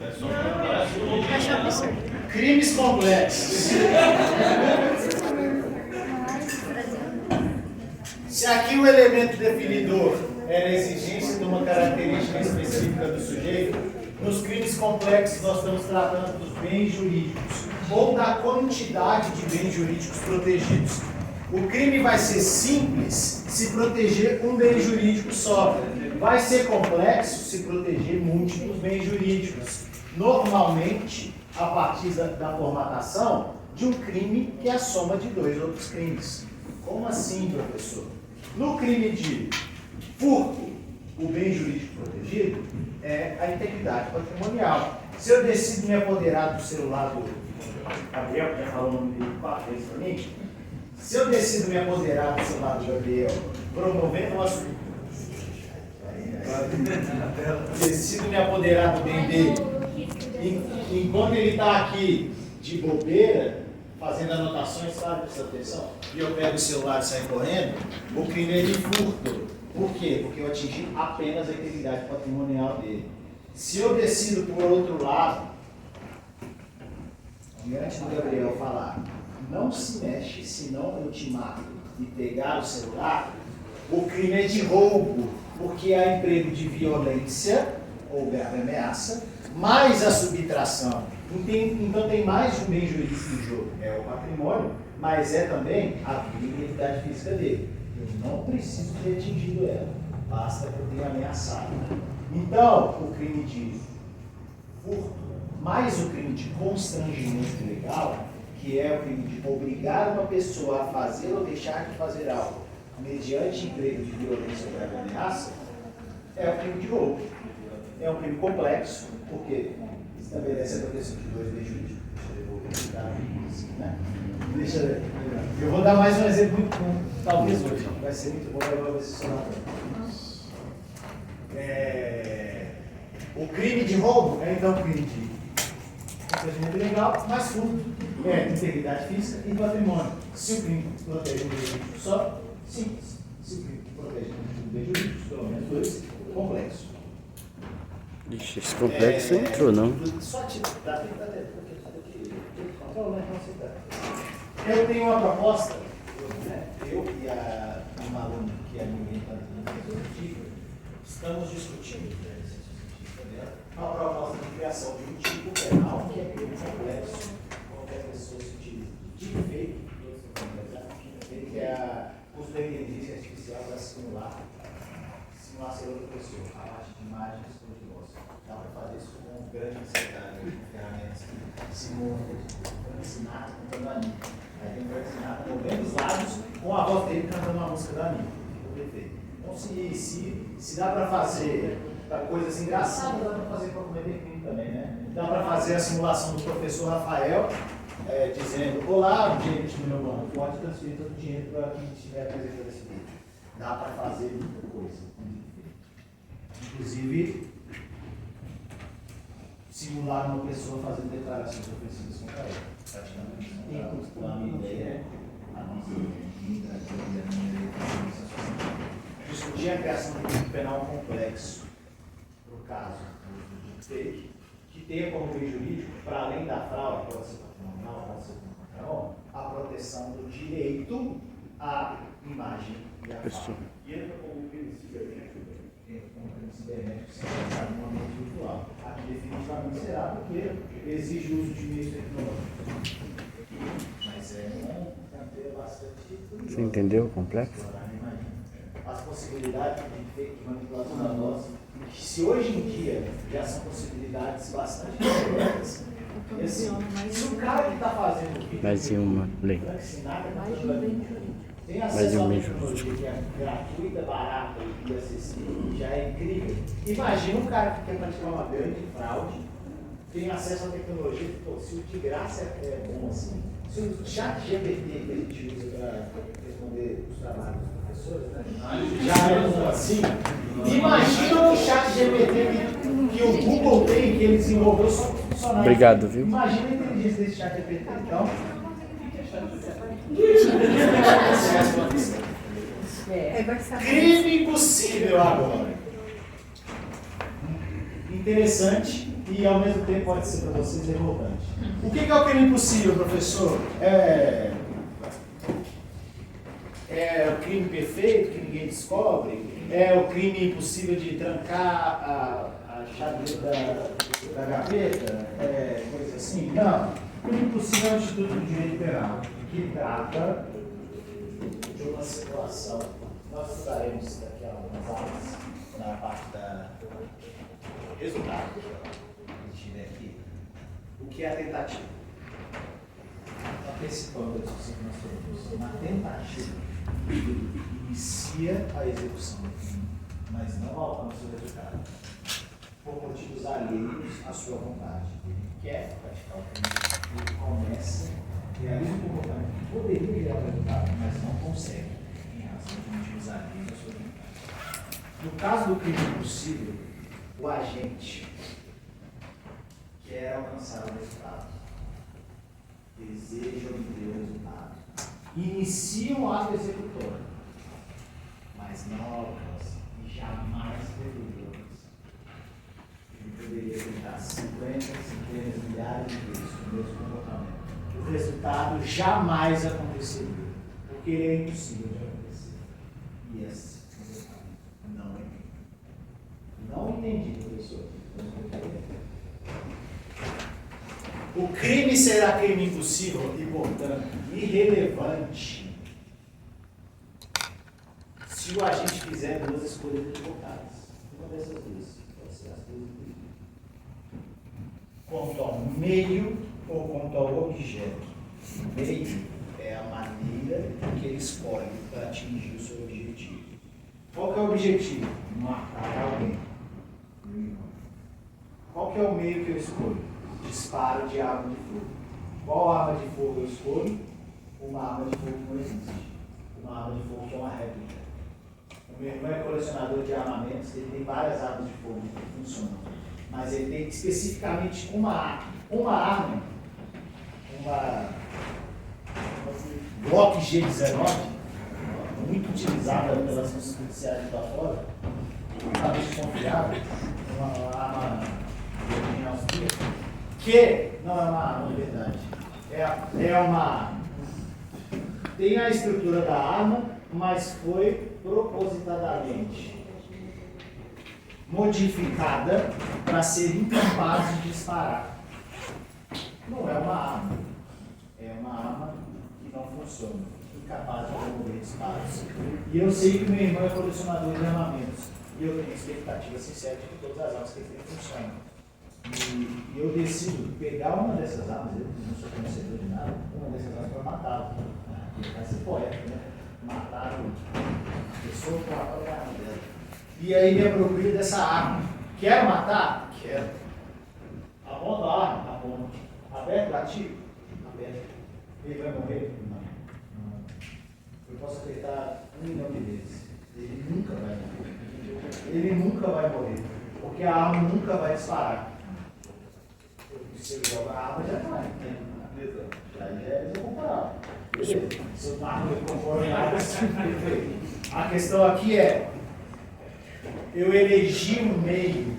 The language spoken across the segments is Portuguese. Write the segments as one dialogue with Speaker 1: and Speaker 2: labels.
Speaker 1: Acho absurdo.
Speaker 2: Crimes complexos. Se aqui o elemento definidor era a exigência de uma característica específica do sujeito, nos crimes complexos nós estamos tratando dos bens jurídicos ou da quantidade de bens jurídicos protegidos. O crime vai ser simples se proteger um bem jurídico só. Vai ser complexo se proteger múltiplos bens jurídicos. Normalmente, a partir da formatação de um crime que é a soma de dois outros crimes. Como assim, professor? No crime de furto, o bem jurídico protegido é a integridade patrimonial. Se eu decido me apoderar do celular do Gabriel, que já falou o nome dele 4 vezes para mim, se eu decido me apoderar do celular do Gabriel, promovendo uma decido me apoderar do bem dele, enquanto ele está aqui de bobeira, fazendo anotações, sabe, presta atenção, e eu pego o celular e saio correndo, o crime é de furto. Por quê? Porque eu atingi apenas a integridade patrimonial dele. Se eu decido por outro lado, diante do Gabriel falar, não se mexe, senão eu te mato, e pegar o celular, o crime é de roubo, porque há emprego de violência ou grave ameaça, mais a subtração. Então tem mais de um bem jurídico no jogo. É o patrimônio, mas é também a vida e integridade física dele. Eu não preciso ter atingido ela, basta que eu tenha ameaçado. Então, o crime de furto, mais o crime de constrangimento legal, que é o crime de obrigar uma pessoa a fazer ou deixar de fazer algo mediante emprego de violência ou grave ameaça, é o crime de roubo. É um crime complexo, porque estabelece a proteção de dois bens jurídicos. Deixa eu ver. Eu vou dar mais um exemplo muito bom, talvez hoje. Vai ser muito bom, eu vou ver se isso O crime de roubo é então crime de procedimento legal, mas furto é integridade física e patrimônio. Se o crime protege um bem jurídico só, simples. Se o crime protege um bem jurídico, pelo menos dois, complexo.
Speaker 3: Ixi, esse complexo entrou, não?
Speaker 2: Só tipo, eu tenho uma proposta, eu e uma aluna que é militar estamos discutindo uma proposta de criação de um tipo penal que é crime complexo. Qualquer pessoa se utiliza de tipo fake, que é a uso da inteligência artificial para simular ser outra pessoa, a partir de imagens ou de voz. Dá para fazer isso com um grande secretário, com ferramentas que simulam ensinar cantando a Anitta. Aí tem que ensinar movendo os lábios com a voz dele cantando uma música da Anitta. Perfeito. Então, se dá para fazer para coisas engraçadas, dá para fazer para cometer crime também, né? Dá para fazer a simulação do professor Rafael, dizendo: olá, o gerente do meu banco, pode transferir todo o dinheiro para quem estiver apresentando esse vídeo. Dá para fazer muita coisa. Inclusive, simular uma pessoa fazendo declarações ofensivas contra ela. Praticamente. A minha ideia, a nossa discutir a criação de um tipo penal complexo, no caso do fake, que tenha como bem jurídico, para além da fraude, pode ser patrimonial, pode ser patrimonial, a proteção do direito à imagem e à fala. E entra como crime cibernético, sem pensar no ambiente virtual. Aqui definitivamente será, porque exige o uso de meios tecnológicos. Mas é uma fronteira bastante...
Speaker 3: Você entendeu o complexo?
Speaker 2: As possibilidades de fake manipulação da voz, que se hoje em dia já são possibilidades bastante diferentes, e assim, se o cara que está fazendo o vídeo...
Speaker 3: Mais uma lei.
Speaker 2: Tem acesso a uma tecnologia que é gratuita, barata e acessível, já é incrível. Imagina um cara que quer praticar uma grande fraude, tem acesso à tecnologia, se o de graça é bom assim, se o chat GPT que a gente usa para responder os trabalhos dos professores, né, já é bom assim, imagina o chat GPT que o Google tem, que ele desenvolveu só para funcionar.
Speaker 3: Obrigado, viu?
Speaker 2: Imagina a inteligência desse chat GPT. Então, crime impossível agora. Interessante e ao mesmo tempo pode ser para vocês revoltante. O que é o crime impossível, professor? É o crime perfeito que ninguém descobre? É o crime impossível de trancar a chave da gaveta? Coisa assim? Não. O crime impossível é o Instituto do Direito Penal, que trata de uma situação. Nós estudaremos daqui a algumas aulas na parte da resultado. Aqui. O que é a tentativa? Antecipando a discussão que nós temos. Uma tentativa inicia a execução do crime, mas não alcança o resultado. Por motivos alheios à sua vontade. Ele quer praticar o crime, ele começa, realiza o comportamento que poderia gerar o resultado, mas não consegue, em razão de motivos alheios à sua vontade. No caso do crime impossível, o agente quer alcançar o resultado, deseja obter o resultado, inicia um ato executor, mas não alcança e jamais deveria alcançar. Ele poderia tentar 50, centenas, milhares de vezes com o mesmo comportamento. O resultado jamais aconteceria, porque ele é impossível de acontecer. E esse comportamento não é. Não entendi, professor. O crime será crime impossível e, portanto, irrelevante se o agente fizer duas escolhas equivocadas. Uma dessas duas pode ser as duas. Quanto ao meio ou quanto ao objeto. O meio é a maneira que ele escolhe para atingir o seu objetivo. Qual que é o objetivo? Matar alguém. Qual que é o meio que eu escolho? Disparo de arma de fogo. Qual arma de fogo eu escolho? Uma arma de fogo que não existe. Uma arma de fogo que é uma réplica. O meu irmão é colecionador de armamentos, ele tem várias armas de fogo que funcionam. Mas ele tem especificamente uma arma, uma Glock G19, muito utilizada pelas forças policiais lá fora, totalmente confiável, uma arma de origem austríaca, que não é uma arma de verdade. É uma arma. Tem a estrutura da arma, mas foi propositadamente modificada para ser incapaz de disparar. Não é uma arma. É uma arma que não funciona, incapaz de promover disparos. E eu sei que meu irmão é colecionador de armamentos. E eu tenho expectativa sincera de que todas as armas que ele tem funcionam. E eu decido pegar uma dessas armas, eu não sou conhecedor de nada, uma dessas armas para matá-lo. Ele vai ser poeta, né? Matar a pessoa com a própria arma dela. E aí me aproprio dessa arma. Quero matar? Quero. Aponto a arma? Aponto. Aberto, ativo? Aberto. Ele vai morrer? Não. Eu posso acreditar 1 milhão de vezes. Ele nunca vai morrer. Ele nunca vai morrer. Porque a arma nunca vai disparar. Se eu jogar a arma, já vai. Já é corporal. Se eu marco ele corporal, a questão aqui é: eu elegi um meio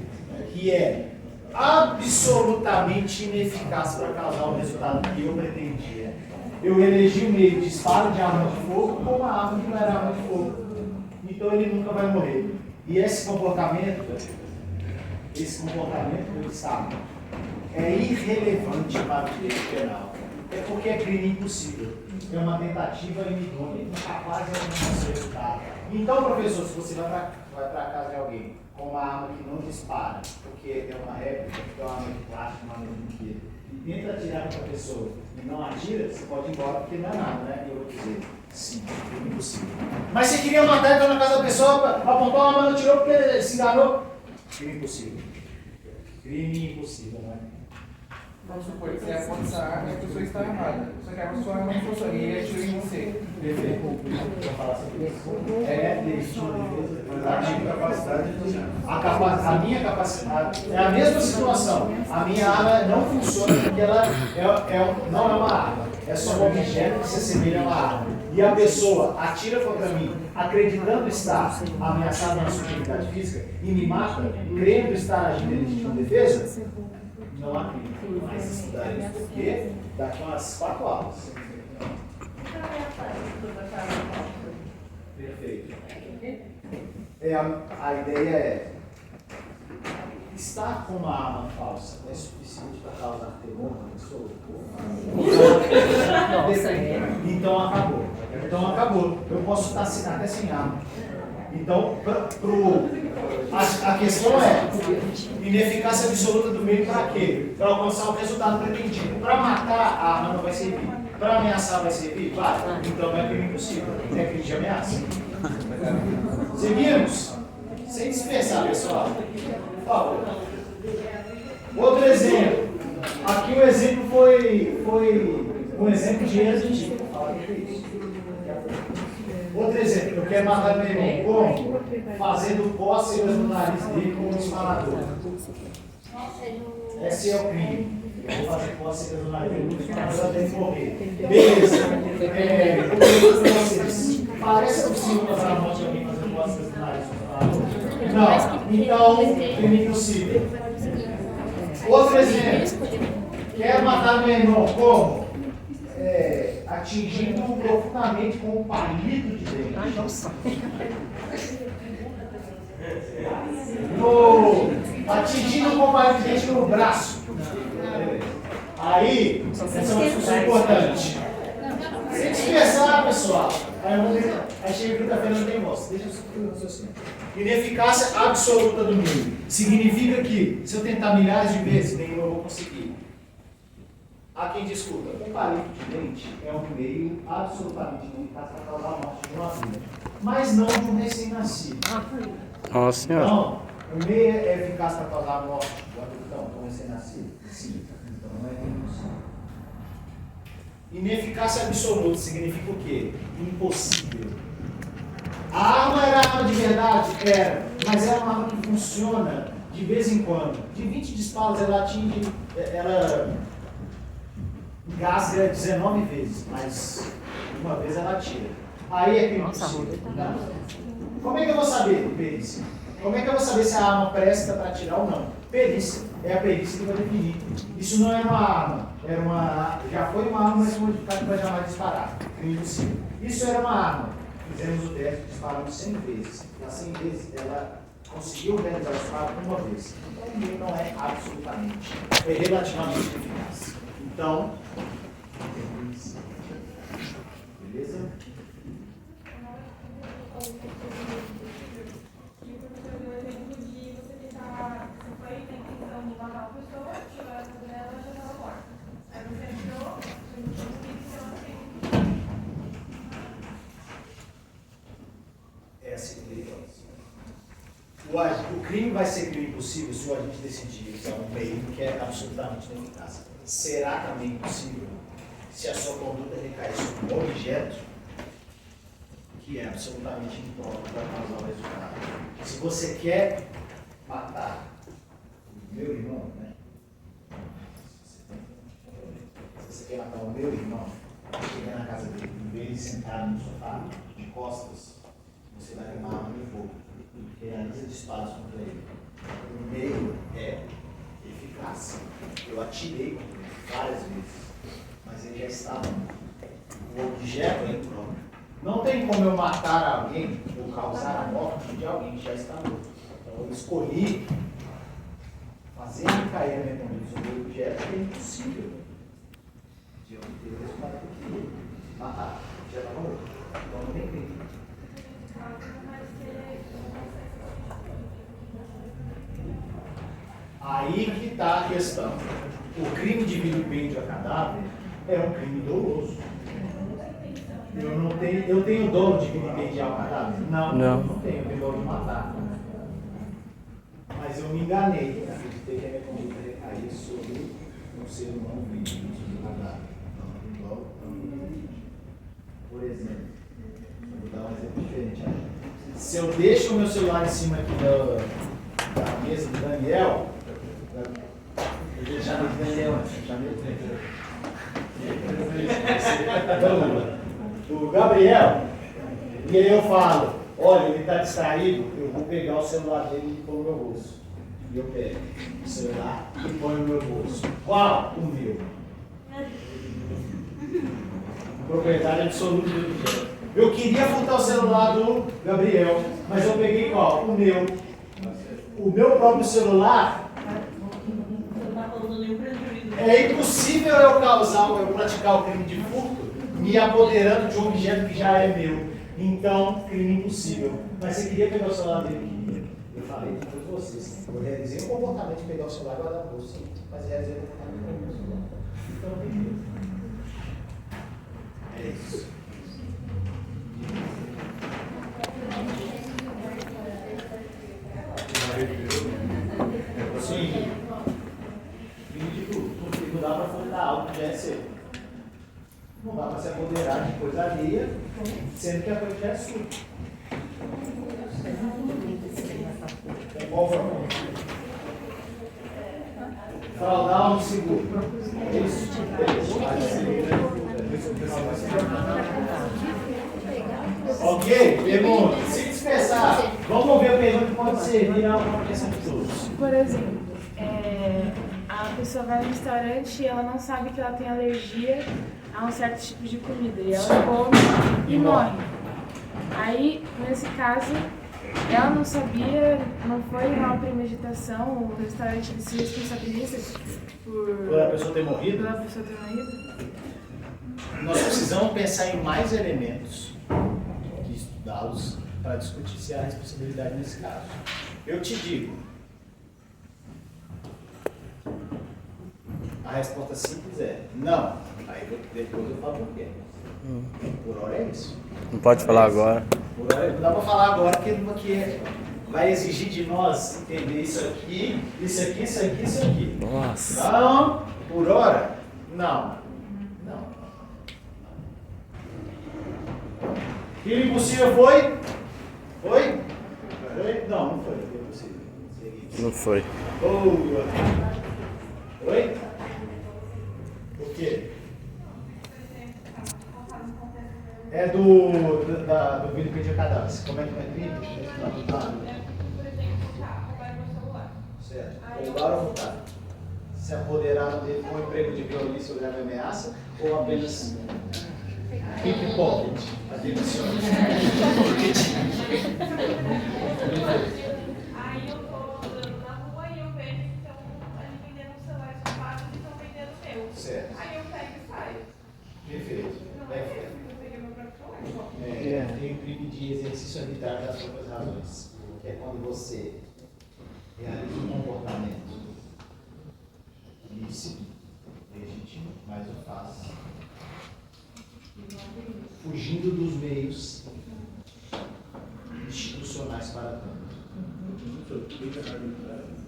Speaker 2: que é absolutamente ineficaz para causar o resultado que eu pretendia. Eu elegi um meio de disparo de arma de fogo com uma arma que não era arma de fogo. Então ele nunca vai morrer. E esse comportamento do Estado é irrelevante para o direito penal. É porque é crime impossível. É uma tentativa inidônea, incapaz de alcançar o resultado. Então, professor, se você vai para a casa de alguém com uma arma que não dispara, porque é uma réplica, porque é uma arma de plástico, uma arma de brinquedo, e tenta atirar para a pessoa e não atira, você pode ir embora porque não é nada, né? Eu vou dizer, sim, é impossível. Mas você queria matar, então na casa da pessoa, apontou uma mão, atirou porque ele se enganou. Crime impossível. Crime impossível, não é?
Speaker 1: Vamos supor que você aponta essa arma e a pessoa está armada. Só que a sua arma não funciona e ele atirou em você.
Speaker 2: Perfeito. Vou falar sobre isso. É legítima defesa. A minha capacidade é a mesma situação. A minha arma não funciona porque ela não é uma arma. É só um objeto que se assemelha a uma arma. E a pessoa atira contra mim, acreditando estar ameaçada na sua integridade física, e me mata, crendo estar agindo em legítima defesa, Não há crime. Mas estudaremos por quê daqui a umas 4 aulas. Perfeito. A ideia é estar com uma arma falsa é suficiente para causar temor na pessoa? Então acabou. Então acabou. Eu posso estar até sem arma. Então, a questão é ineficácia absoluta do meio para quê? Para alcançar o resultado pretendido. Para matar, a arma não vai servir. Para ameaçar, vai servir? Vai. Então é crime impossível. É crime de ameaça. Seguimos. Sem dispensar, pessoal. Por favor. Outro exemplo. Aqui o exemplo foi um exemplo de êxito. Outro exemplo. Eu quero matar meu irmão. Como? Fazendo cócegas no nariz dele com um disparador. Esse é o crime. Eu vou fazer cócegas no nariz dele com um disparador até ele morrer. Beleza. Parece possível causar a morte de alguém fazendo cócegas no nariz com um disparador? Não. Então, crime impossível. Outro exemplo. Quero matar meu irmão. Como? Atingindo-o profundamente com um palito de dente. Atingindo com um palito de dente no braço. Aí, essa é uma discussão importante. Sem dispersar, pessoal. Aí chega quinta-feira, não tem voz. Deixa eu subir o raciocínio. Ineficácia absoluta do meio. Significa que, se eu tentar milhares de vezes, nenhum eu vou conseguir. Há quem discuta. Um palito de dente é um meio absolutamente ineficaz para causar a morte de uma vida. Mas não de um recém-nascido.
Speaker 3: Nossa senhora.
Speaker 2: Então, o meio é eficaz para causar a morte do adultão, com recém-nascido? Sim. Então não é impossível. Ineficácia absoluta significa o quê? Impossível. A arma era arma de verdade? Era. Mas era uma arma que funciona de vez em quando. De 20 disparos ela atinge. Ela gasga 19 vezes, mas uma vez ela atira. Aí é crime impossível. Como é que eu vou saber, perícia? Como é que eu vou saber se a arma presta para atirar ou não? Perícia. É a perícia que vai definir. Isso não é uma arma. Já foi uma arma, mas modificada para jamais disparar. Crime impossível. Isso era uma arma. Fizemos o teste, disparamos 100 vezes. Nas 100 vezes, ela conseguiu realizar o disparo uma vez. Então, o meio não é absolutamente. É relativamente eficaz. Então, beleza? O crime vai ser crime impossível se o agente decidir usar um meio que é absolutamente ineficaz. Será também possível se a sua conduta recair sobre um objeto que é absolutamente impróprio para causar o resultado. Se você quer matar o meu irmão, né? Se você quer matar o meu irmão, chegar na casa dele, em vez de sentar no sofá, de costas, você vai ter uma arma de fogo. Realiza disparos contra ele. O meio é eficaz. Eu atirei contra ele várias vezes, mas ele já estava. O objeto é impróprio. Não tem como eu matar alguém ou causar a morte de alguém que já está morto. Então eu escolhi fazer ele cair a minha conduta sobre o objeto que é impossível de obter o resultado que eu queria. Matar. Já estava morto. Então não tem crime. Aí que está a questão. O crime de vilipêndio a cadáver é um crime doloso. Eu tenho dolo de vilipendiar o cadáver? Não tenho. Eu tenho dolo de matar. Mas eu me enganei. Eu acreditei que a minha conduta recaía sobre um ser humano vítima do cadáver. Então, por exemplo, vou dar um exemplo diferente. Se eu deixo o meu celular em cima aqui da mesa do Daniel, eu chamei de Daniel antes, do Gabriel, e aí eu falo, olha, ele está distraído, eu vou pegar o celular dele e pôr no meu bolso. E eu pego o celular e ponho no meu bolso. Qual? O meu. Proprietário absoluto do objeto. Eu queria furtar o celular do Gabriel, mas eu peguei qual? O meu. O meu próprio celular. É impossível eu praticar o crime de furto me apoderando de um objeto que já é meu. Então, crime impossível. Mas você queria pegar o celular dele? Eu falei para todos vocês. Eu realizei o comportamento de pegar o celular e guardar a bolsa. Mas realizei o comportamento de pegar o celular. Então, é isso. Sim. Crime de furto. Não dá para furtar algo que já é seu. Não dá para se apoderar de coisa alheia, sendo que a coisa já é sua. Qual foi? Fraudar um seguro. Isso. Ok? Pergunta. Se dispersar, vamos ver a pergunta que pode servir a uma questão de todos.
Speaker 4: Por exemplo, a pessoa vai no restaurante e ela não sabe que ela tem alergia a um certo tipo de comida e ela come e morre. Aí, nesse caso, ela não sabia, não foi uma premeditação, o restaurante se responsabiliza
Speaker 2: Por a pessoa ter morrido?
Speaker 4: pela pessoa ter morrido?
Speaker 2: Nós precisamos pensar em mais elementos e estudá-los para discutir se há responsabilidade nesse caso. Eu te digo, a resposta simples é não. Aí depois eu falo por quê. Por hora é isso.
Speaker 3: Não pode falar agora.
Speaker 2: Por hora não dá para falar agora porque vai exigir de nós entender isso aqui, isso aqui, isso aqui, isso aqui.
Speaker 3: Nossa.
Speaker 2: Não, por hora, não. Não. Filho impossível foi? Foi? Foi? Não, não foi. Foi impossível.
Speaker 3: Não foi.
Speaker 2: Boa. Oi? O quê? É do vídeo pedir cadastro. Como é que vai vir? Certo. Roubar ou furtar? Se apoderaram dele com um emprego de violência ou grave ameaça ou apenas pickpocket? A demissão.
Speaker 5: Aí eu tô andando na rua e eu vejo que estão ali vendendo um celular roubados e estão vendendo o meu.
Speaker 2: Certo.
Speaker 5: Aí eu pego e saio.
Speaker 2: Perfeito.
Speaker 5: Não é isso, eu peguei meu próprio celular.
Speaker 2: Tem o crime de exercício arbitrário das próprias razões, que é quando você realiza um comportamento lícito, legítimo, mas o faz fugindo dos meios institucionais para tanto.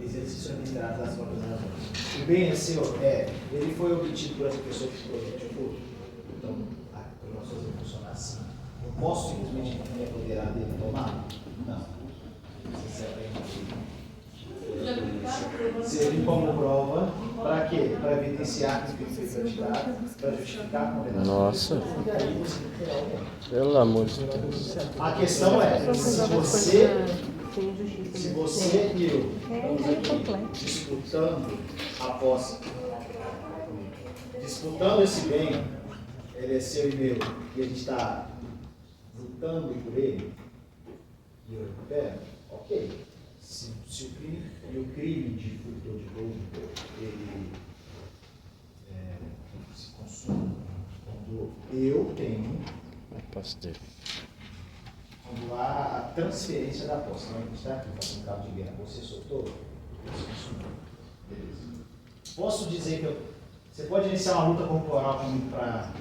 Speaker 2: Exercício arbitrário das próprias razões. O bem é seu, ele foi obtido por essa pessoa que foi obtido. Então, nós fazemos funcionar assim. Eu posso simplesmente me apoderar dele e tomar? Não. Servir como prova para quê? Para evidenciar que o foi praticado, para justificar a condenação.
Speaker 3: Nossa.
Speaker 2: E aí você terá o bem.
Speaker 3: Pelo amor de Deus.
Speaker 2: A questão é, se você e eu estamos aqui disputando a posse, disputando esse bem, ele é seu e meu, e a gente está lutando por ele, e eu recupero, ok. Se o crime de furto ou de roubo, ele se consuma, quando eu tenho,
Speaker 3: Posso ter.
Speaker 2: quando há a transferência da posse, não é que está aqui fazendo cabo de guerra, você soltou, você consumiu. Beleza. Posso dizer que você pode iniciar uma luta corporal comigo para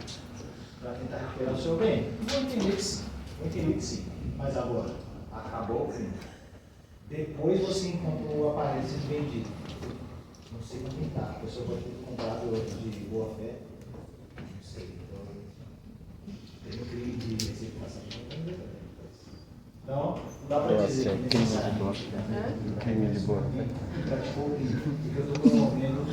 Speaker 2: tentar recuperar o seu bem? Vou entender que sim. Mas agora, acabou o crime. Depois você encontrou o aparelho sendo vendido. Não sei com quem está. A pessoa pode ter comprado outro de boa fé. Não sei. Então, tem um crime de receptação de compra. Então, não dá para dizer que necessariamente.
Speaker 3: Crime de boa fé.
Speaker 2: Praticou o crime. Porque eu estou promovendo a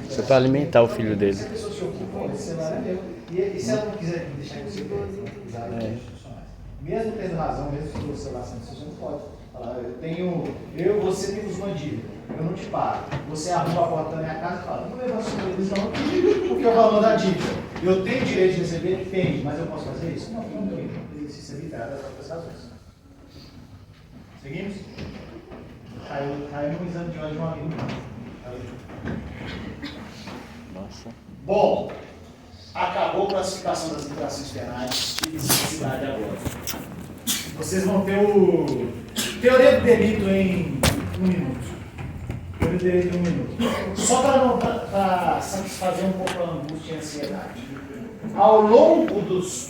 Speaker 3: Você para alimentar o filho dele.
Speaker 2: se a pessoa se ocupa, esse celular é meu. E se ela não quiser deixar você usar os institucionais? Mesmo tendo razão, mesmo se o celular sendo seu, você não pode Fala, eu e você temos uma dívida, eu não te pago. Você arruma a porta da minha casa e fala, não leva a sua televisão porque é o valor da dívida. Eu tenho direito de receber? Tenho, mas eu posso fazer isso? Não tenho. Exercício arbitrário das próprias razões. Seguimos? Caiu no exame de hoje de um amigo meu.
Speaker 3: Nossa.
Speaker 2: Bom, acabou a classificação das infrações penais, tive necessidade agora. Vocês vão ter o teoria do delito em 1 minuto. Teoria do delito em 1 minuto. Só para satisfazer um pouco a angústia e a ansiedade. Ao longo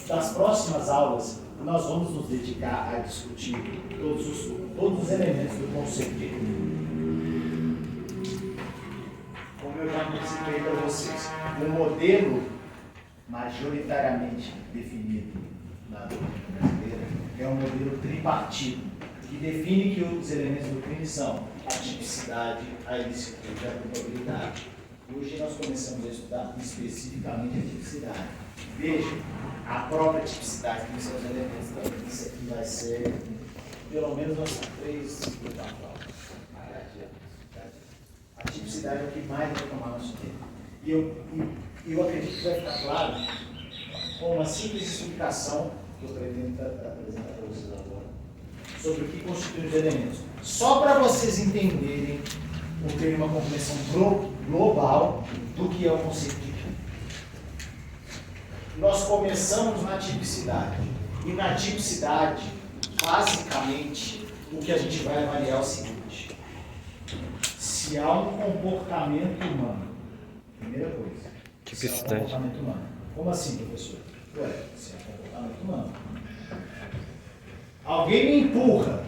Speaker 2: das próximas aulas, nós vamos nos dedicar a discutir todos os elementos do conceito de crime. Como eu já antecipei para vocês, o modelo majoritariamente definido na doutrina brasileira é um modelo tripartido, que define que os elementos do crime são a tipicidade, a ilicitude e a culpabilidade. Hoje nós começamos a estudar especificamente a tipicidade. Veja, a própria tipicidade dos seus elementos também. Isso aqui vai ser pelo menos umas 3 aulas. A tipicidade é o que mais vai tomar nosso tempo. E eu acredito que vai ficar claro com uma simples explicação que eu pretendo apresentar para vocês agora sobre o que constitui os elementos. Só para vocês entenderem o ter uma compreensão global do que é o conceito de crime. Nós começamos na tipicidade. E na tipicidade, basicamente, o que a gente vai avaliar é o seguinte: se há um comportamento humano, primeira coisa,
Speaker 3: Tipicidade.
Speaker 2: se há um comportamento humano. Como assim, professor? Ué, se há um comportamento humano. Alguém me empurra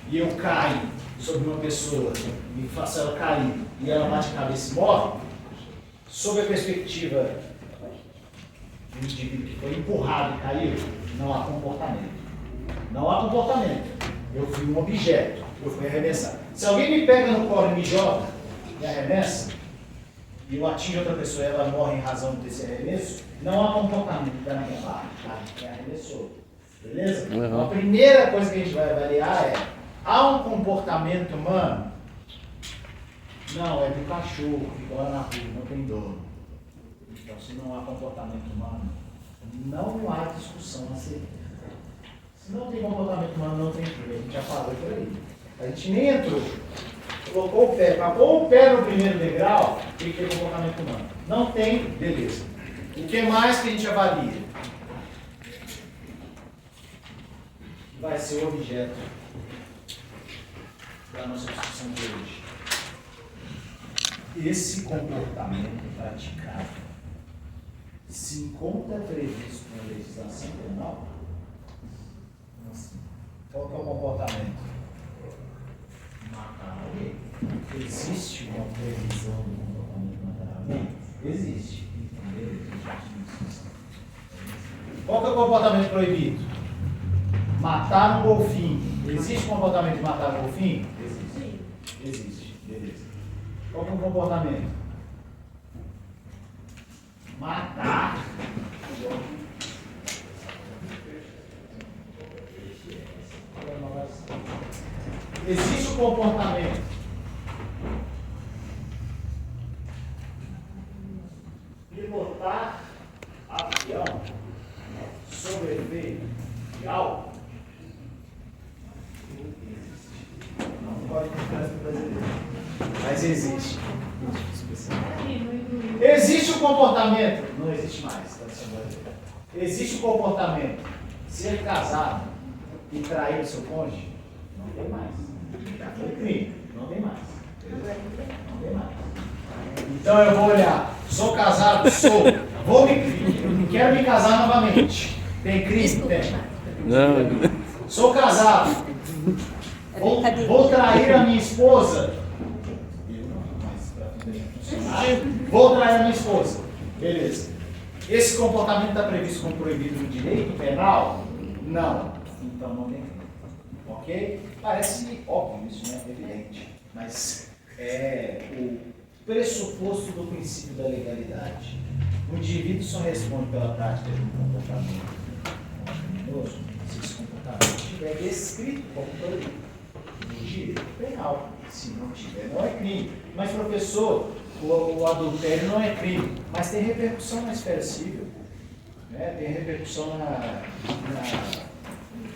Speaker 2: e eu caio sobre uma pessoa e faço ela cair e ela bate a cabeça e morre, sob a perspectiva do indivíduo que foi empurrado e caiu, não há comportamento. Não há comportamento. Eu fui um objeto, eu fui arremessado. Se alguém me pega no colo e me joga, me arremessa, e eu atingo outra pessoa e ela morre em razão desse arremesso, não há comportamento da minha parte. Quem arremessou. Beleza?
Speaker 3: Uhum.
Speaker 2: Então, a primeira coisa que a gente vai avaliar é: há um comportamento humano? Não, é do cachorro que mora na rua, não tem dono. Então, se não há comportamento humano, não há discussão a ser. Se não tem comportamento humano, não tem crime. A gente já falou por aí. A gente nem entrou. Colocou o pé, papou o pé no primeiro degrau, tem que ter comportamento humano. Não tem, beleza. O que mais que a gente avalia? Vai ser o objeto da nossa discussão de hoje. Esse comportamento praticado se encontra previsto na legislação penal? Assim. Qual que é o comportamento? Matar alguém. Existe uma previsão do comportamento de matar alguém? Existe. Qual que é o comportamento proibido? Matar um golfinho. Existe comportamento de matar um golfinho? Existe. Existe. Beleza. Qual que é o comportamento? Matar o golfinho. Existe o comportamento pilotar avião sob efeito de álcool? Não pode confiar no brasileiro, mas existe. Existe o comportamento, não existe mais, existe o comportamento ser casado e trair o seu cônjuge? Não tem mais. Já foi crime, não tem mais. Não tem mais. Então eu vou olhar, sou casado? Sou. Quero me casar novamente. Tem crime? Tem.
Speaker 3: Não.
Speaker 2: Sou casado. Vou trair a minha esposa? Vou trair a minha esposa. Beleza. Esse comportamento está previsto como proibido no direito penal? Não. Então não tem crime. Ok? Parece óbvio isso, né? Evidente. Mas é o pressuposto do princípio da legalidade. O indivíduo só responde pela prática de um comportamento criminoso se esse comportamento estiver descrito como proibido. direito penal. Se não tiver, não é crime. Mas, professor, o adultério não é crime, mas tem repercussão na esfera civil, né? Tem repercussão no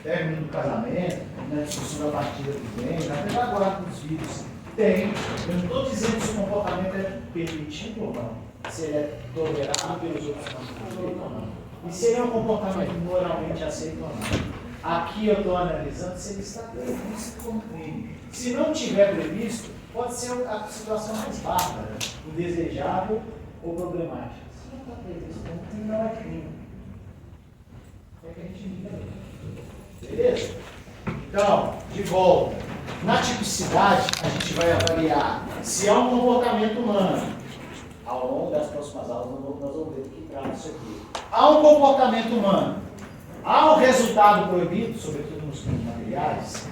Speaker 2: término do casamento, na discussão da partida do bem, até da guarda dos filhos. Tem. Eu não estou dizendo se o comportamento é permitido ou não, se ele é tolerado pelos outros ou não. E se ele é um comportamento moralmente aceito ou não. Aqui eu estou analisando se ele está previsto como crime. Se não tiver previsto, pode ser a situação mais bárbara, indesejável ou problemática. Se não está previsto como crime, não é crime. É que a gente entende. Beleza? Então, de volta. Na tipicidade, a gente vai avaliar se há um comportamento humano. Ao longo das próximas aulas, nós vamos ver o que trata isso aqui. Há um comportamento humano. Há um resultado proibido, sobretudo nos crimes materiais,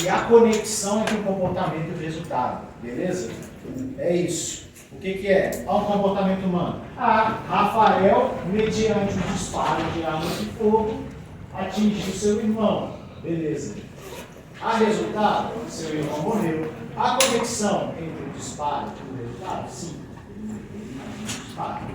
Speaker 2: e a conexão entre o comportamento e o resultado. Beleza? É isso. O que é? Há um comportamento humano. Rafael, mediante o disparo de arma de fogo, atingiu seu irmão. Beleza. Há resultado? Seu irmão morreu. Há conexão entre o disparo e o resultado? Sim. Disparo.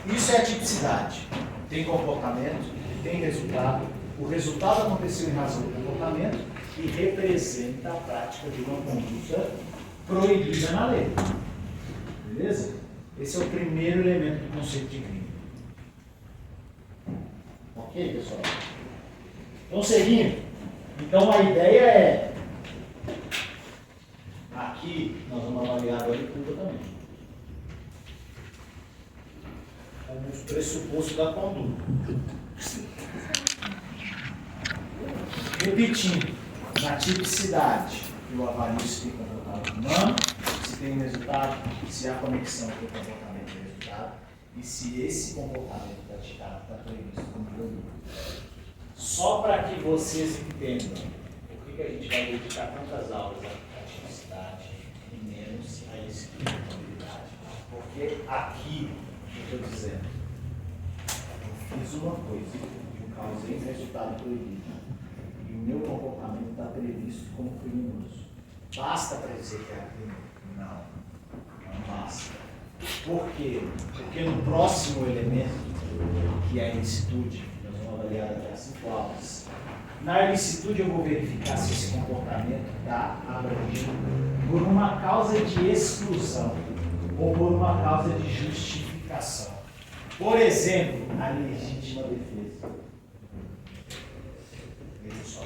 Speaker 2: Isso é a tipicidade. Tem comportamento, tem resultado. O resultado aconteceu em razão do comportamento e representa a prática de uma conduta proibida na lei. Beleza? Esse é o primeiro elemento do conceito de crime. Ok, pessoal? Então, seguindo. Então, a ideia é... Aqui, nós vamos avaliar a leitura também. Como os pressupostos da conduta. Repetindo, na tipicidade, eu avalio se tem comportamento humano, se tem resultado, se há conexão entre o comportamento e o resultado, e se esse comportamento praticado está previsto como produto. Só para que vocês entendam por que a gente vai dedicar tantas aulas à tipicidade e menos a esse tipo de habilidade. Porque aqui, eu estou dizendo, eu fiz uma coisa, eu causei um resultado proibido. E o meu comportamento está previsto como criminoso. Basta para dizer que é crime? Não basta. Por quê? Porque no próximo elemento, que é a ilicitude, nós vamos avaliar daqui a 5 aulas. Na ilicitude eu vou verificar se esse comportamento está abrangido por uma causa de exclusão ou por uma causa de justificação. Por exemplo, a legítima defesa. Veja só.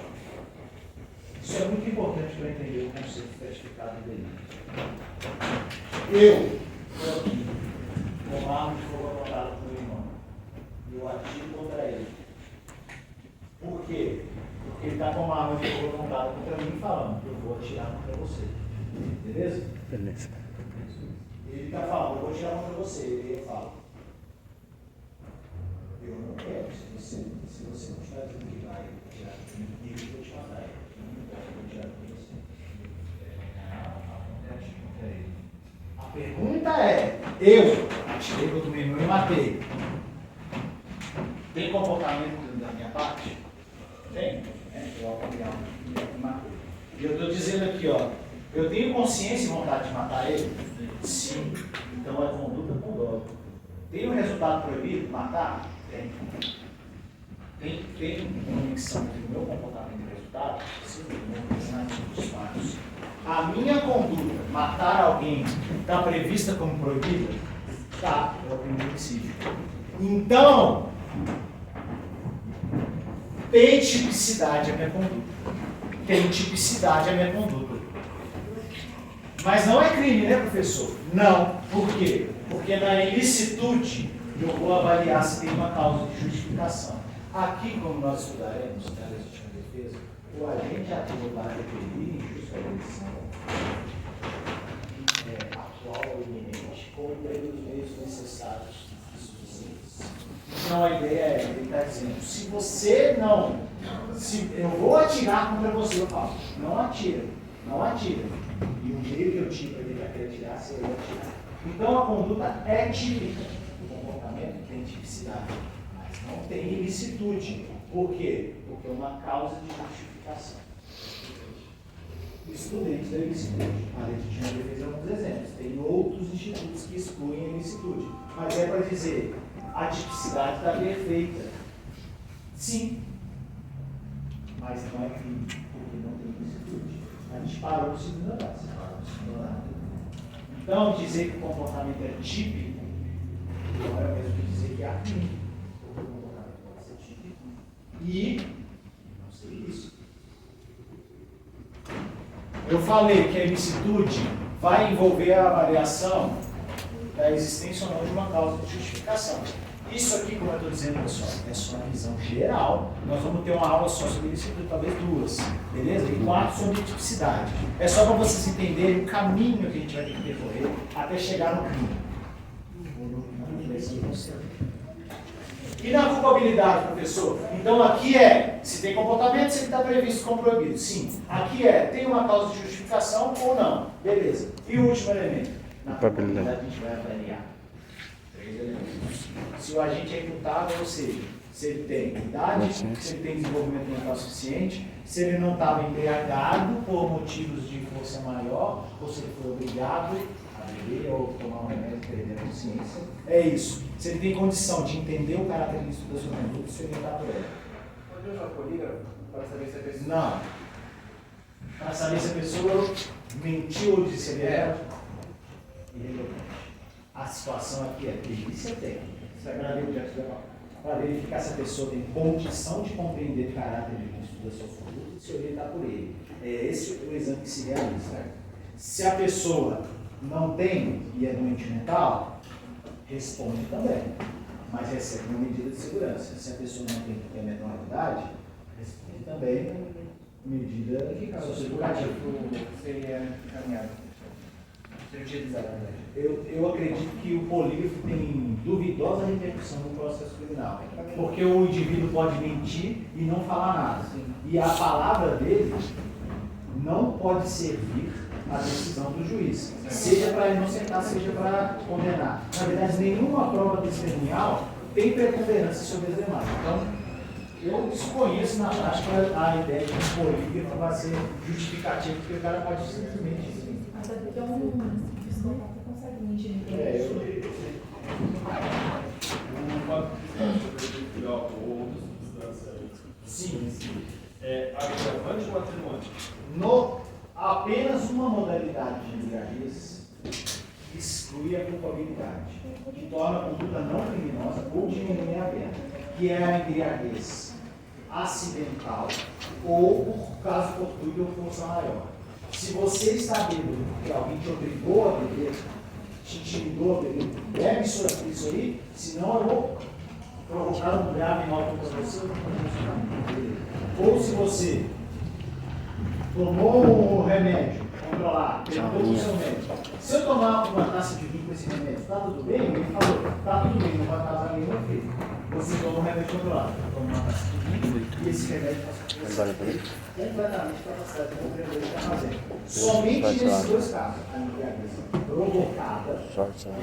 Speaker 2: Isso é muito importante para entender o conceito de certificado de delito. Eu estou aqui com uma arma de fogo apontada para o meu irmão. Eu atiro contra ele. Por quê? Porque ele está com uma arma de fogo apontada contra mim falando que eu vou atirar contra você. Beleza?
Speaker 3: Beleza.
Speaker 2: Ele está falando, eu vou atirar contra você. Ele fala, eu não quero. Se você não estiver dizendo que vai atirar comigo, eu vou te matar. Eu não quero atirar contra você. Acontece contra ele. A pergunta é, eu atirei contra o meu irmão e matei. Tem comportamento da minha parte? Tem. Eu apoiar e matei. E eu estou dizendo aqui, ó, eu tenho consciência e vontade de matar ele? Sim. Então é conduta com dolo. Tem um resultado proibido? Matar? Tem. Tem conexão entre o meu comportamento e o resultado? Sim, dos fatos. A minha conduta, matar alguém, está prevista como proibida? Tá, é o primeiro princípio. Então, tem tipicidade a minha conduta. Tem tipicidade a minha conduta. Mas não é crime, né, professor? Não. Por quê? Porque na ilicitude eu vou avaliar se tem uma causa de justificação. Aqui, como nós estudaremos na legítima defesa, o agente atua para repelir injusta eleição atual ou iminente, com os meios necessários e suficientes. Então a ideia é, ele está dizendo, se você não, se eu vou atirar contra você, eu falo, não atira, não atira. E o meio que eu tiro para ele querer atirar, se ele atirar. Então a conduta é típica, o comportamento tem tipicidade, mas não tem ilicitude. Por quê? Porque é uma causa de justificação. Estudante da ilicitude. A Letícia fez alguns exemplos. Tem outros institutos que excluem a ilicitude. Mas é para dizer, a tipicidade está perfeita. Sim. Mas não é crime, porque não tem ilicitude. A gente parou de se ignorar. Então, dizer que o comportamento é típico não é o mesmo que dizer que há crime. Porque o comportamento pode ser típico e não ser ilícito. Eu falei que a ilicitude vai envolver a avaliação da existência ou não de uma causa de justificação. Isso aqui, como eu estou dizendo, pessoal, é só uma visão geral. Nós vamos ter uma aula só sobre ilicitude, talvez 2, beleza? E 4 sobre tipicidade. É só para vocês entenderem o caminho que a gente vai ter que percorrer até chegar no crime. E na culpabilidade, professor? Então aqui é, se tem comportamento, se ele está previsto como proibido. Sim. Aqui é, tem uma causa de justificação ou não. Beleza. E o último elemento? Na culpabilidade a gente vai avaliar 3 elementos. Se o agente é imputável, ou seja, se ele tem idade, se ele tem desenvolvimento mental suficiente, se ele não estava embriagado por motivos de força maior, ou se ele foi obrigado a beber ou tomar um remédio para perder a consciência. É isso. Se ele tem condição de entender o caráter ilícito da sua conduta, se orientar por ela.
Speaker 1: Pode usar o polígrafo para saber se a pessoa...
Speaker 2: Não. Para saber se a pessoa mentiu ou disse a verdade. Irrelevante. A situação aqui é perícia técnica. Você vai gravar o objeto legal. Para verificar se a pessoa tem condição de compreender o caráter ilícito da sua conduta e se orientar por ele. É esse o exame que se realiza. Se a pessoa não tem e é doente mental, responde também, mas recebe uma medida de segurança. Se a pessoa não tem porque é menor de idade, responde também medida socioeducativa.
Speaker 1: Seria encaminhado. Seria utilizado, na verdade.
Speaker 2: Eu acredito que o polígrafo tem duvidosa repercussão no processo criminal, porque o indivíduo pode mentir e não falar nada. E a palavra dele não pode servir à decisão do juiz, seja para inocentar, seja para condenar. Na verdade, nenhuma prova testemunhal tem preponderância sobre as demais. Então, eu desconheço na prática a ideia de que o polígrafo vai ser justificativo, porque o cara pode simplesmente...
Speaker 6: Até porque é um psicopata consegue mentir no
Speaker 2: Sim.
Speaker 7: É agravante ou atenuante?
Speaker 2: Apenas uma modalidade de embriaguez exclui a culpabilidade, que torna a conduta não criminosa ou diminui a pena, que é a embriaguez acidental ou por caso fortuito ou força maior. Se você está bêbado porque alguém te obrigou a beber, te intimidou a beber, bebe isso aí, senão eu vou provocar um grave mal contra você, ou se você tomou um remédio controlado, perguntou o seu médico, se eu tomar uma taça de vinho com esse remédio, está tudo bem? Ele falou, está tudo bem, não vai causar nenhum efeito. Você toma um remédio controlado, toma uma taça de vinho e esse remédio passa por você. Completamente capacidade de compreender o que está fazendo. Somente nesses 2 casos, a embriaguez provocada pela pessoa,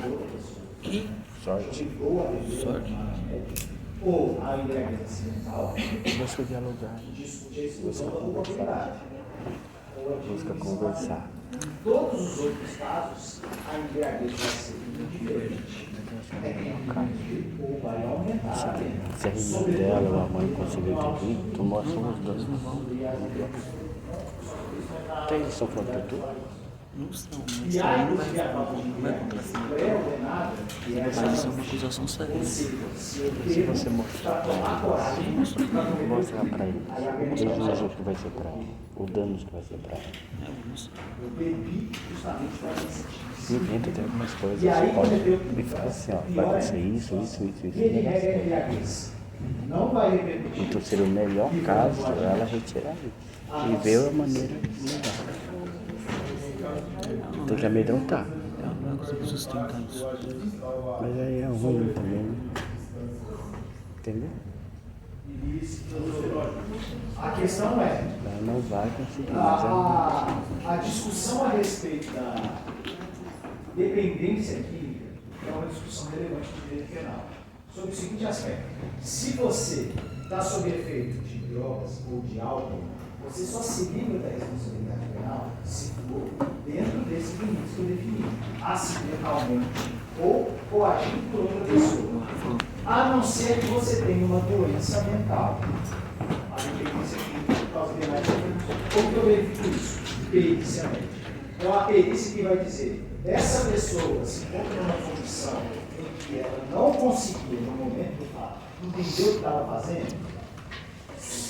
Speaker 2: obrigou a beber remédio, ou a embriaguez acidental,
Speaker 3: Busca dialogar.
Speaker 2: discute a exclusão da culpabilidade.
Speaker 3: Busca conversar.
Speaker 2: Em todos os outros casos, a embriaguez vai ser indiferente. Ou vai aumentar a pena.
Speaker 3: Se a irmã dela ou a mãe conseguiu entender, tu mostra os dois. Tem eles estão falando pra tu?
Speaker 8: Não são,
Speaker 2: E aí, você acaba de embriaguez pré-ordenada, que é
Speaker 8: mas isso é uma acusação séria.
Speaker 3: Se você mostrar pra ele, o prejuízo que vai ser pra ele, o dano que vai ser pra ele.
Speaker 2: eu bebi justamente para esse
Speaker 3: Inventa até algumas coisas,
Speaker 2: E aí,
Speaker 3: você pode
Speaker 2: cometeu
Speaker 3: me falar assim, ó, vai acontecer isso.
Speaker 2: ele regra a embriaguez. Não vai repercutir.
Speaker 3: Então seria o melhor caso ela retirar e ver a maneira de lidar. Tem que amedrontar.
Speaker 8: Ela não é conseguir sustentar isso.
Speaker 3: Mas aí é ruim também, né? Entendeu?
Speaker 2: A questão é,
Speaker 3: Ela não vai conseguir, mas
Speaker 2: a discussão a respeito da dependência química é uma discussão relevante do direito penal. Sobre o seguinte aspecto: se você está sob efeito de drogas ou de álcool, você só se livra da responsabilidade penal se for dentro desses limites que eu defini, acidentalmente ou coagido por outra pessoa. A não ser que você tenha uma doença mental. A dependência por causa de mais ou que eu verifico isso? Periciamente. Então a perícia que vai dizer, essa pessoa se encontra numa condição em que ela não conseguia, no momento do fato, entender o que estava fazendo.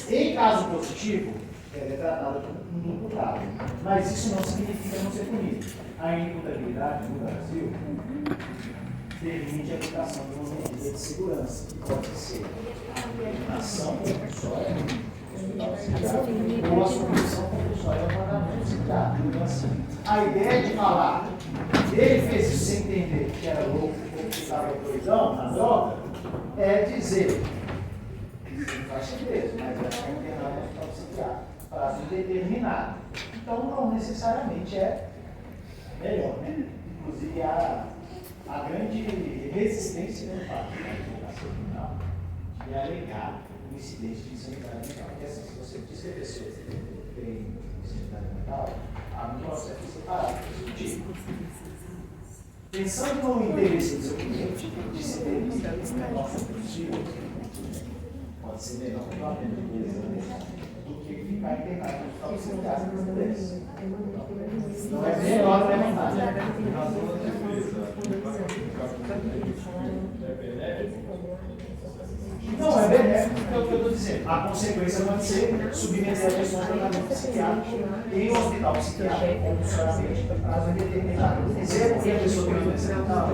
Speaker 2: Em caso positivo, ela é tratada como imputável. Mas isso não significa não ser punido. A imputabilidade no Brasil permite a aplicação de uma medida de segurança, que pode ser a internação compulsória ou a submissão compulsória ao tratamento psiquiátrico. Então, assim, a ideia de falar que ele fez isso sem entender que era louco ou que estava doidão na droga, é dizer faz sentido, mas é só internado no hospital psiquiátrico, prazo indeterminado. Então, não necessariamente é melhor, né? Inclusive, a grande resistência no fato da educação criminal de alegar o incidente de insanidade mental. Porque, assim, se você diz que a pessoa tem insanidade mental, há um processo separado do tipo. Pensando no interesse do seu cliente, de se ter o menor possível, pode ser melhor que uma do que ficar internado no hospital psiquiátrico. Não é melhor levantar. Não, é benéfico, é o que eu estou dizendo. A consequência pode ser submeter a pessoa a tratamento psiquiátrico em um hospital psiquiátrico, compulsoriamente, prazo indeterminado. Dizer que a pessoa tem uma doença mental,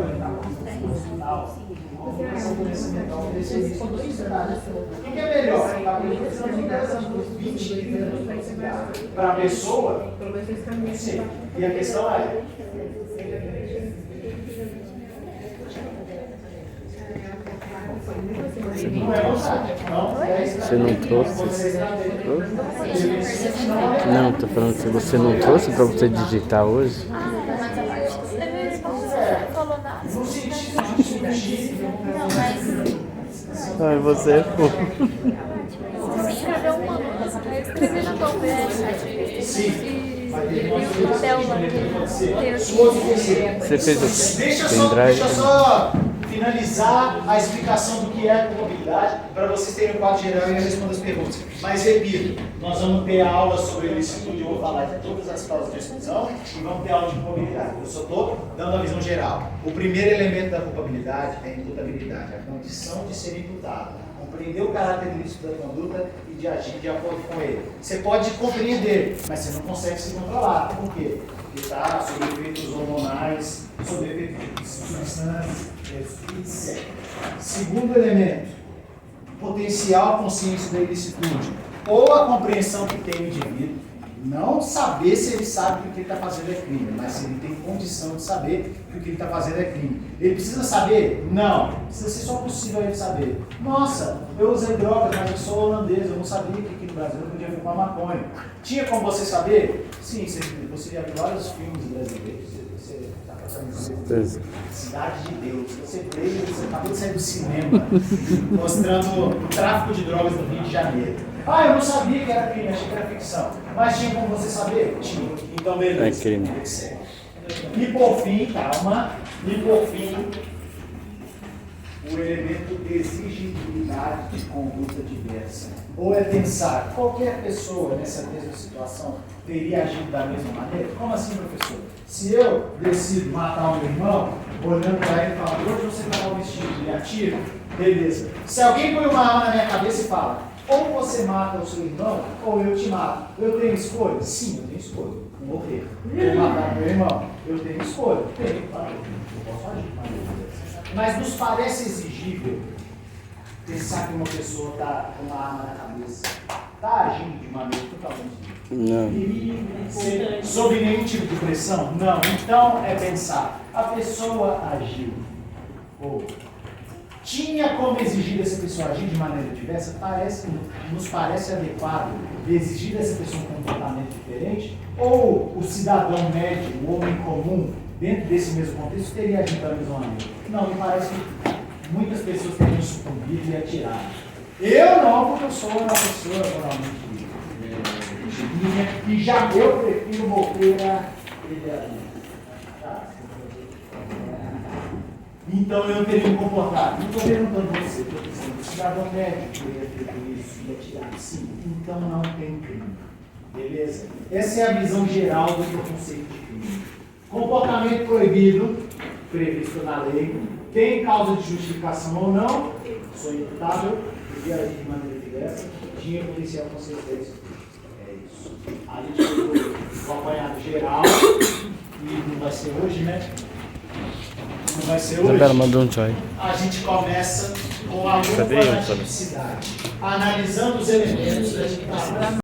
Speaker 2: essa doença mental desse risco de sociedade. O que é melhor? A pessoa tem 10 anos, 20, 30 anos para a pessoa, não sei. E a questão é. Não é vontade.
Speaker 3: Você não trouxe? Não, tô falando que você não trouxe para você digitar hoje?
Speaker 2: No sentido de sushi.
Speaker 3: Ai, você é fofo.
Speaker 5: Escreveu uma coisa, eu escrevi na tua web.
Speaker 2: Sim.
Speaker 3: Você fez o
Speaker 2: Deixa
Speaker 3: pendrive?
Speaker 2: só finalizar a explicação do que é a culpabilidade, para vocês terem um quadro geral e eu respondo as perguntas. Mas repito, nós vamos ter aula sobre o ilicitude, eu vou falar de todas as causas de exclusão e vamos ter aula de culpabilidade. Eu só estou dando a visão geral. O primeiro elemento da culpabilidade é a imputabilidade, a condição de ser imputado. Compreender o caráter ilícito da conduta e de agir de acordo com ele. Você pode compreender, mas você não consegue se controlar. Por quê? Porque está sob efeitos hormonais, sob efeitos de substâncias, etc. Segundo elemento, potencial consciência da ilicitude, ou a compreensão que tem o indivíduo, não saber se ele sabe que o que ele está fazendo é crime, mas se ele tem condição de saber que o que ele está fazendo é crime. Ele precisa saber? Não. Precisa ser só possível ele saber. Nossa, eu usei drogas, mas eu sou holandês, eu não sabia que aqui no Brasil eu podia fumar maconha. Tinha como você saber? Sim, você já viu vários filmes brasileiros, você está passando Cidade de Deus. Você veio, você acabou de sair do cinema, mostrando o tráfico de drogas no Rio de Janeiro. Ah, eu não sabia que era crime, achei que era ficção. Mas tinha como você saber? Tinha. Então, beleza.
Speaker 3: É crime.
Speaker 2: E por fim, calma, o elemento de exigibilidade de conduta diversa. Ou é pensar, qualquer pessoa nessa mesma situação teria agido da mesma maneira? Como assim, professor? Se eu decido matar o meu irmão, olhando para ele e falando, hoje você está mal vestido e atira, beleza. Se alguém põe uma arma na minha cabeça e fala, ou você mata o seu irmão, ou eu te mato. Eu tenho escolha? Sim, eu tenho escolha. Morrer. Ou matar meu irmão. Eu tenho escolha? Tenho. Eu posso agir. Mas nos parece exigível pensar que uma pessoa está com uma arma na cabeça, está agindo de maneira totalmente
Speaker 3: Não.
Speaker 2: sob nenhum tipo de pressão? Não. Então é pensar, a pessoa agiu. Ou tinha como exigir dessa pessoa agir de maneira diversa? Nos parece adequado exigir dessa pessoa um comportamento diferente? Ou o cidadão médio, o homem comum, dentro desse mesmo contexto, teria agido da mesma maneira? Não, me parece que muitas pessoas teriam sucumbido e atirado. Eu não, porque eu sou uma pessoa moralmente digna, e já eu prefiro morrer Então eu teria me comportado. Não estou perguntando você, estou dizendo, o cidadão médio teria feito isso e atirado. Sim, então não tem crime. Beleza? Essa é a visão geral do conceito de crime. Comportamento proibido, previsto na lei, tem causa de justificação ou não, sou imputável, devia agir de maneira diversa, tinha policial consequência. É isso. A gente pegou o apanhado geral, e não vai ser hoje, né? Não vai ser hoje.
Speaker 8: Isabela mandou um joy.
Speaker 2: A gente começa com a
Speaker 8: Cadê eu,
Speaker 2: tipicidade, analisando os elementos da tipicidade.